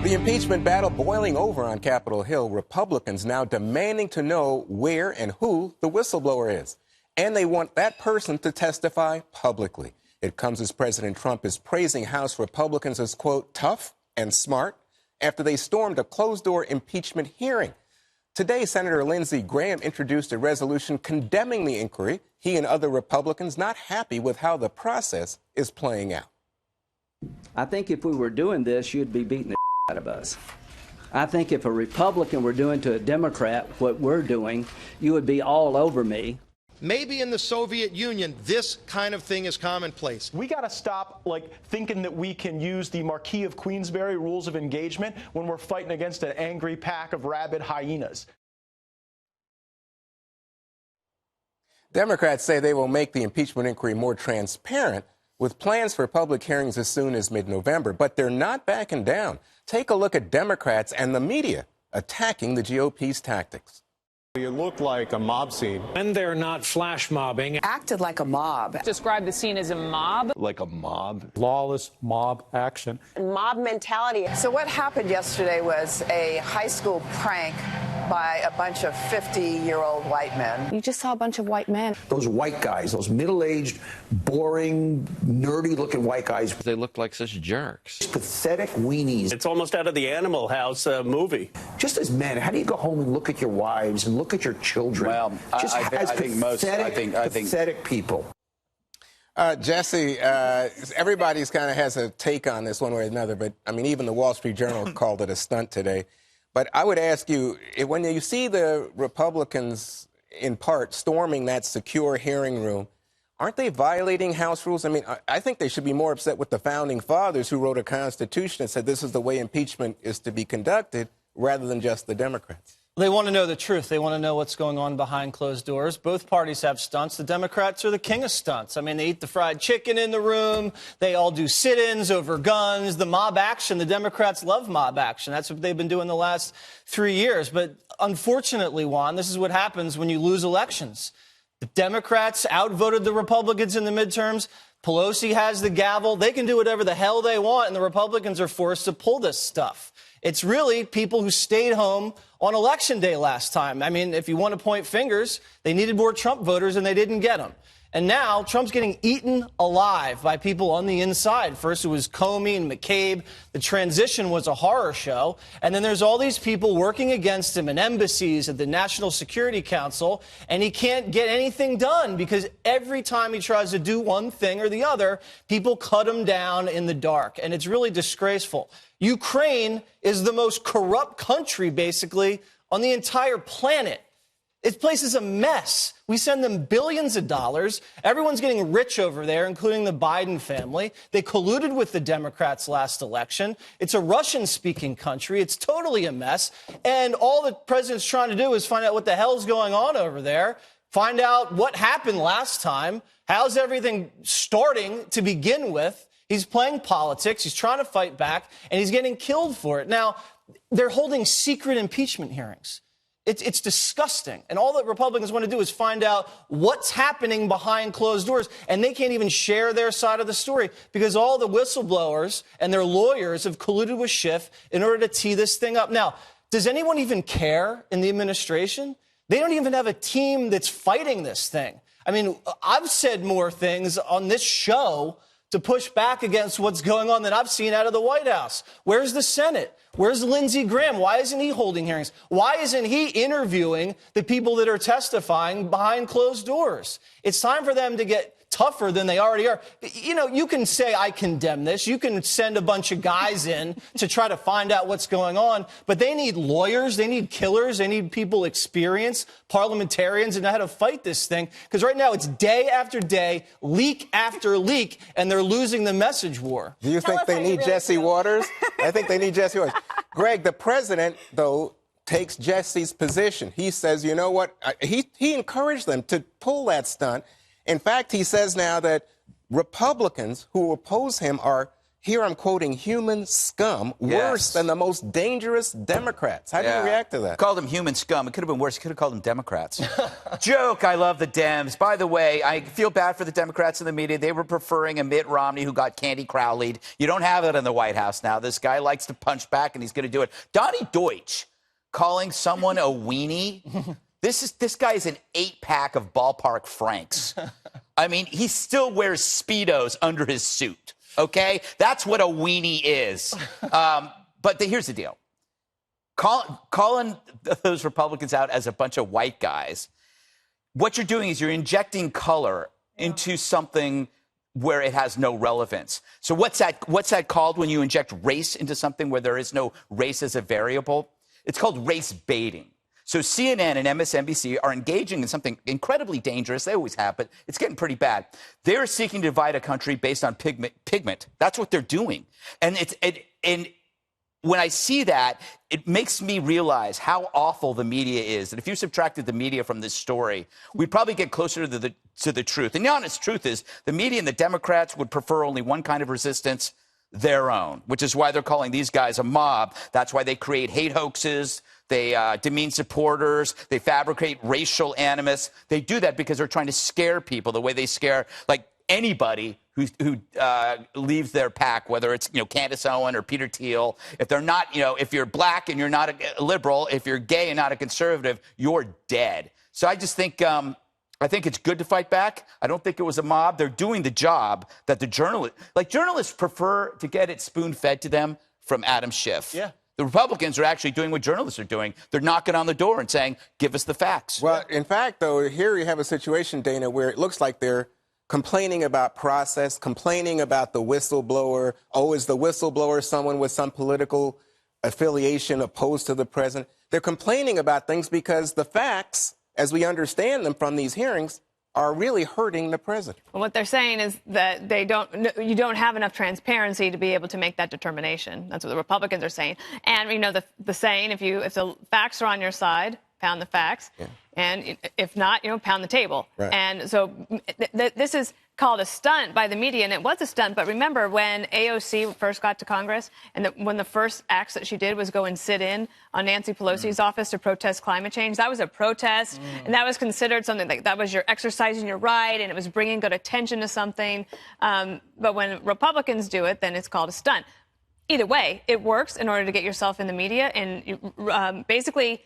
The impeachment battle boiling over on Capitol Hill, Republicans now demanding to know where and who the whistleblower is. And they want that person to testify publicly. It comes as President Trump is praising House Republicans as, quote, tough and smart after they stormed a closed-door impeachment hearing. Today, Senator Lindsey Graham introduced a resolution condemning the inquiry. He and other Republicans not happy with how the process is playing out. I think if we were doing this, you'd be beating the out of us. I think if a Republican were doing to a Democrat what we're doing, you would be all over me. Maybe in the Soviet Union, this kind of thing is commonplace. We got to stop, thinking that we can use the Marquis of Queensberry rules of engagement when we're fighting against an angry pack of rabid hyenas. Democrats say they will make the impeachment inquiry more transparent with plans for public hearings as soon as mid-November, but they're not backing down. Take a look at Democrats and the media attacking the GOP's tactics. It looked like a mob scene. And they're not flash mobbing. Acted like a mob. Describe the scene as a mob. Like a mob. Lawless mob action. Mob mentality. So what happened yesterday was a high school prank by a bunch of 50-year-old white men. You just saw a bunch of white men. Those white guys, those middle-aged, boring, nerdy-looking white guys. They look like such jerks. Pathetic weenies. It's almost out of the Animal House movie. Just as men, how do you go home and look at your wives and look at your children? Well, I think pathetic people. Jesse, everybody's kind of has a take on this one way or another, but, I mean, even the Wall Street Journal called it a stunt today. But I would ask you, when you see the Republicans, in part, storming that secure hearing room, aren't they violating House rules? I mean, I think they should be more upset with the Founding Fathers who wrote a Constitution that said this is the way impeachment is to be conducted, rather than just the Democrats. They want to know the truth. They want to know what's going on behind closed doors. Both parties have stunts. The Democrats are the king of stunts. I mean, they eat the fried chicken in the room. They all do sit-ins over guns. The mob action, the Democrats love mob action. That's what they've been doing the last 3 years. But unfortunately, Juan, this is what happens when you lose elections. The Democrats outvoted the Republicans in the midterms. Pelosi has the gavel. They can do whatever the hell they want, and the Republicans are forced to pull this stuff. It's really people who stayed home on Election Day last time. I mean, if you want to point fingers, they needed more Trump voters and they didn't get them. And now Trump's getting eaten alive by people on the inside. First it was Comey and McCabe. The transition was a horror show. And then there's all these people working against him in embassies at the National Security Council. And he can't get anything done because every time he tries to do one thing or the other, people cut him down in the dark. And it's really disgraceful. Ukraine is the most corrupt country, basically, on the entire planet. This place is a mess. We send them billions of dollars. Everyone's getting rich over there, including the Biden family. They colluded with the Democrats last election. It's a Russian-speaking country. It's totally a mess. And all the president's trying to do is find out what the hell's going on over there, find out what happened last time, how's everything starting to begin with. He's playing politics. He's trying to fight back, and he's getting killed for it. Now, they're holding secret impeachment hearings. It's disgusting. And all that Republicans want to do is find out what's happening behind closed doors. And they can't even share their side of the story because all the whistleblowers and their lawyers have colluded with Schiff in order to tee this thing up. Now, does anyone even care in the administration? They don't even have a team that's fighting this thing. I mean, I've said more things on this show to push back against what's going on than I've seen out of the White House. Where's the Senate? Where's Lindsey Graham? Why isn't he holding hearings? Why isn't he interviewing the people that are testifying behind closed doors? It's time for them to get tougher than they already are. You know, you can say, I condemn this. You can send a bunch of guys in to try to find out what's going on. But they need lawyers. They need killers. They need people experienced, parliamentarians, and know how to fight this thing. Because right now it's day after day, leak after leak, and they're losing the message war. Do you think they need Jesse Waters? I think they need Jesse Waters. Greg, the president, though, takes Jesse's position. He says, you know what? He encouraged them to pull that stunt. In fact, he says now that Republicans who oppose him are Here I'm quoting human scum, worse than the most dangerous Democrats. How do you react to that? Called them human scum. It could have been worse. He could have called them Democrats. Joke, I love the Dems. By the way, I feel bad for the Democrats in the media. They were preferring a Mitt Romney who got Candy Crowley'd. You don't have it in the White House now. This guy likes to punch back, and he's going to do it. Donnie Deutsch calling someone a weenie. This guy is an 8-pack of Ballpark Franks. I mean, he still wears Speedos under his suit. Okay? That's what a weenie is. But here's the deal. Calling those Republicans out as a bunch of white guys, what you're doing is you're injecting color into something where it has no relevance. So what's that called when you inject race into something where there is no race as a variable? It's called race baiting. So CNN and MSNBC are engaging in something incredibly dangerous. They always have, but it's getting pretty bad. They're seeking to divide a country based on pigment. That's what they're doing. And when I see that, it makes me realize how awful the media is. And if you subtracted the media from this story, we'd probably get closer to the truth. And the honest truth is the media and the Democrats would prefer only one kind of resistance, their own, which is why they're calling these guys a mob. That's why they create hate hoaxes. They demean supporters. They fabricate racial animus. They do that because they're trying to scare people the way they scare, like, anybody who leaves their pack, whether it's, Candace Owen or Peter Thiel. If they're not, if you're black and you're not a liberal, if you're gay and not a conservative, you're dead. So I just think, I think it's good to fight back. I don't think it was a mob. They're doing the job that the journalists prefer to get it spoon-fed to them from Adam Schiff. Yeah. The Republicans are actually doing what journalists are doing. They're knocking on the door and saying, give us the facts. Well, in fact, though, here you have a situation, Dana, where it looks like they're complaining about process, complaining about the whistleblower. Oh, is the whistleblower someone with some political affiliation opposed to the president? They're complaining about things because the facts, as we understand them from these hearings, are really hurting the president. Well, what they're saying is that you don't have enough transparency to be able to make that determination. That's what the Republicans are saying. And the saying, if the facts are on your side, pound the facts. Yeah. And if not, pound the table. Right. And so this is called a stunt by the media, and it was a stunt. But remember when AOC first got to Congress, and when the first acts that she did was go and sit in on Nancy Pelosi's office to protest climate change? That was a protest, and that was considered something like that was your exercising your right, and it was bringing good attention to something. But when Republicans do it, then it's called a stunt. Either way, it works in order to get yourself in the media, and basically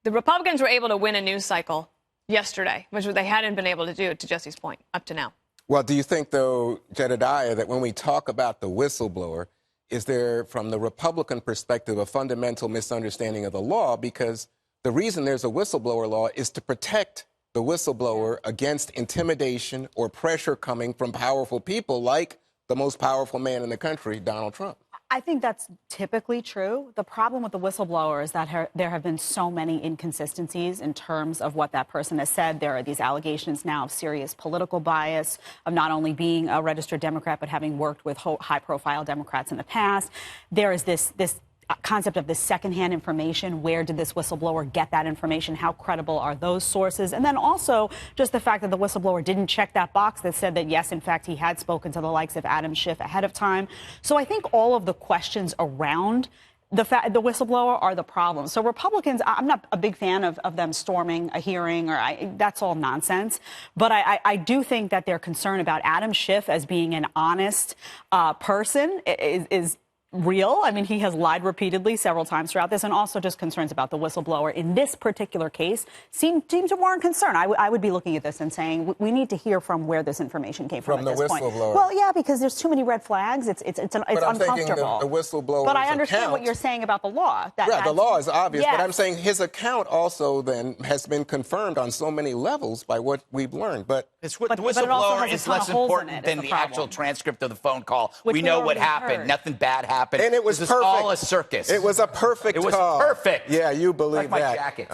the Republicans were able to win a news cycle yesterday, which they hadn't been able to do, to Jesse's point, up to now. Well, do you think, though, Jedediah, that when we talk about the whistleblower, is there, from the Republican perspective, a fundamental misunderstanding of the law? Because the reason there's a whistleblower law is to protect the whistleblower against intimidation or pressure coming from powerful people like the most powerful man in the country, Donald Trump. I think that's typically true. The problem with the whistleblower is that there have been so many inconsistencies in terms of what that person has said. There are these allegations now of serious political bias, of not only being a registered Democrat, but having worked with high-profile Democrats in the past. There is this concept of this secondhand information. Where did this whistleblower get that information? How credible are those sources? And then also just the fact that the whistleblower didn't check that box that said that, yes, in fact, he had spoken to the likes of Adam Schiff ahead of time. So I think all of the questions around the whistleblower are the problem. So Republicans, I'm not a big fan of them storming a hearing, that's all nonsense. But I do think that their concern about Adam Schiff as being an honest person is real. I mean, he has lied repeatedly several times throughout this, and also just concerns about the whistleblower in this particular case seem to warrant concern. I would be looking at this and saying we need to hear from where this information came from at this point. Well, yeah, because there's too many red flags. It's uncomfortable. The whistleblower. But I understand what you're saying about the law. The law is obvious, yes. But I'm saying his account also then has been confirmed on so many levels by what we've learned. But the whistleblower is less important than the actual transcript of the phone call. We know what happened. Nothing bad happened. And it was perfect. All a circus. It was a perfect call. It was perfect. Yeah, you believe like my that. Jacket.